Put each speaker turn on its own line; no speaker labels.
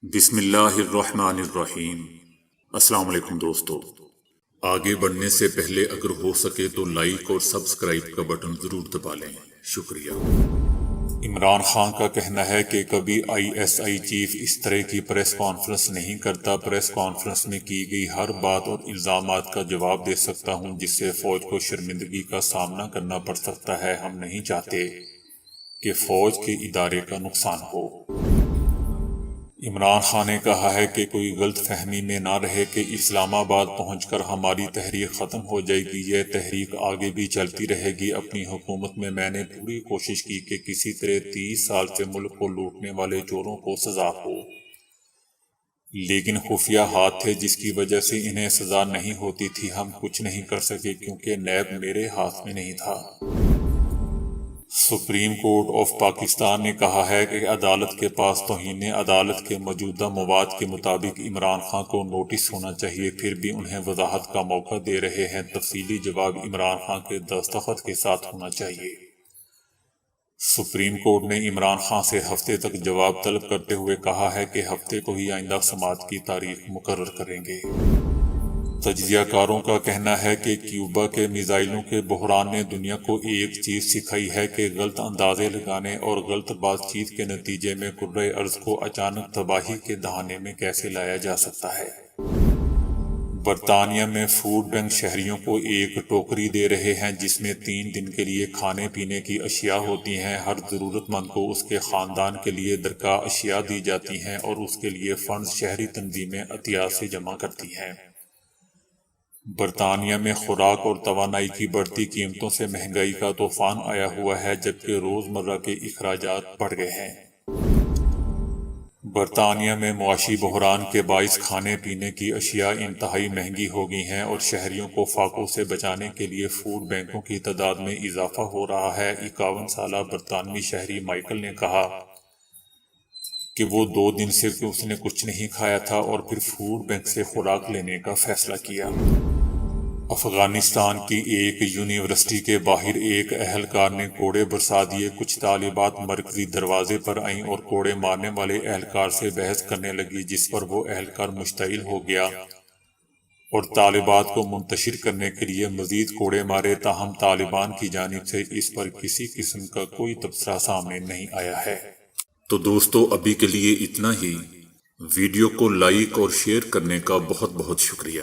بسم اللہ الرحمن الرحیم۔ السلام علیکم دوستو، آگے بڑھنے سے پہلے اگر ہو سکے تو لائک اور سبسکرائب کا بٹن ضرور دبا لیں، شکریہ۔ عمران خان کا کہنا ہے کہ کبھی ISI چیف اس طرح کی پریس کانفرنس نہیں کرتا۔ پریس کانفرنس میں کی گئی ہر بات اور الزامات کا جواب دے سکتا ہوں جس سے فوج کو شرمندگی کا سامنا کرنا پڑ سکتا ہے۔ ہم نہیں چاہتے کہ فوج کے ادارے کا نقصان ہو۔ عمران خان نے کہا ہے کہ کوئی غلط فہمی میں نہ رہے کہ اسلام آباد پہنچ کر ہماری تحریک ختم ہو جائے گی۔ یہ تحریک آگے بھی چلتی رہے گی۔ اپنی حکومت میں میں نے پوری کوشش کی کہ کسی طرح 30 سال سے ملک کو لوٹنے والے چوروں کو سزا ہو، لیکن خفیہ ہاتھ تھے جس کی وجہ سے انہیں سزا نہیں ہوتی تھی۔ ہم کچھ نہیں کر سکے کیونکہ نیب میرے ہاتھ میں نہیں تھا۔ سپریم کورٹ آف پاکستان نے کہا ہے کہ عدالت کے پاس توہین عدالت کے موجودہ مواد کے مطابق عمران خان کو نوٹس ہونا چاہیے، پھر بھی انہیں وضاحت کا موقع دے رہے ہیں۔ تفصیلی جواب عمران خان کے دستخط کے ساتھ ہونا چاہیے۔ سپریم کورٹ نے عمران خان سے ہفتے تک جواب طلب کرتے ہوئے کہا ہے کہ ہفتے کو ہی آئندہ سماعت کی تاریخ مقرر کریں گے۔ تجزیہ کاروں کا کہنا ہے کہ کیوبا کے میزائلوں کے بحران نے دنیا کو ایک چیز سکھائی ہے کہ غلط اندازے لگانے اور غلط بات چیت کے نتیجے میں کرۂ ارض کو اچانک تباہی کے دہانے میں کیسے لایا جا سکتا ہے۔ برطانیہ میں فوڈ بینک شہریوں کو ایک ٹوکری دے رہے ہیں جس میں 3 دن کے لیے کھانے پینے کی اشیاء ہوتی ہیں۔ ہر ضرورت مند کو اس کے خاندان کے لیے درکار اشیاء دی جاتی ہیں اور اس کے لیے فنڈز شہری تنظیمیں عطیات سے جمع کرتی ہیں۔ برطانیہ میں خوراک اور توانائی کی بڑھتی قیمتوں سے مہنگائی کا طوفان آیا ہوا ہے جبکہ روزمرہ کے اخراجات بڑھ گئے ہیں۔ برطانیہ میں معاشی بحران کے باعث کھانے پینے کی اشیاء انتہائی مہنگی ہو گئی ہیں اور شہریوں کو فاقوں سے بچانے کے لیے فوڈ بینکوں کی تعداد میں اضافہ ہو رہا ہے۔ 51 سالہ برطانوی شہری مائیکل نے کہا کہ وہ 2 دن سے اس نے کچھ نہیں کھایا تھا اور پھر فوڈ بینک سے خوراک لینے کا فیصلہ کیا۔ افغانستان کی ایک یونیورسٹی کے باہر ایک اہلکار نے کوڑے برسا دیے۔ کچھ طالبات مرکزی دروازے پر آئیں اور کوڑے مارنے والے اہلکار سے بحث کرنے لگی جس پر وہ اہلکار مشتعل ہو گیا اور طالبات کو منتشر کرنے کے لیے مزید کوڑے مارے، تاہم طالبان کی جانب سے اس پر کسی قسم کا کوئی تبصرہ سامنے نہیں آیا ہے۔ تو دوستو ابھی کے لیے اتنا ہی۔ ویڈیو کو لائک اور شیئر کرنے کا بہت بہت شکریہ۔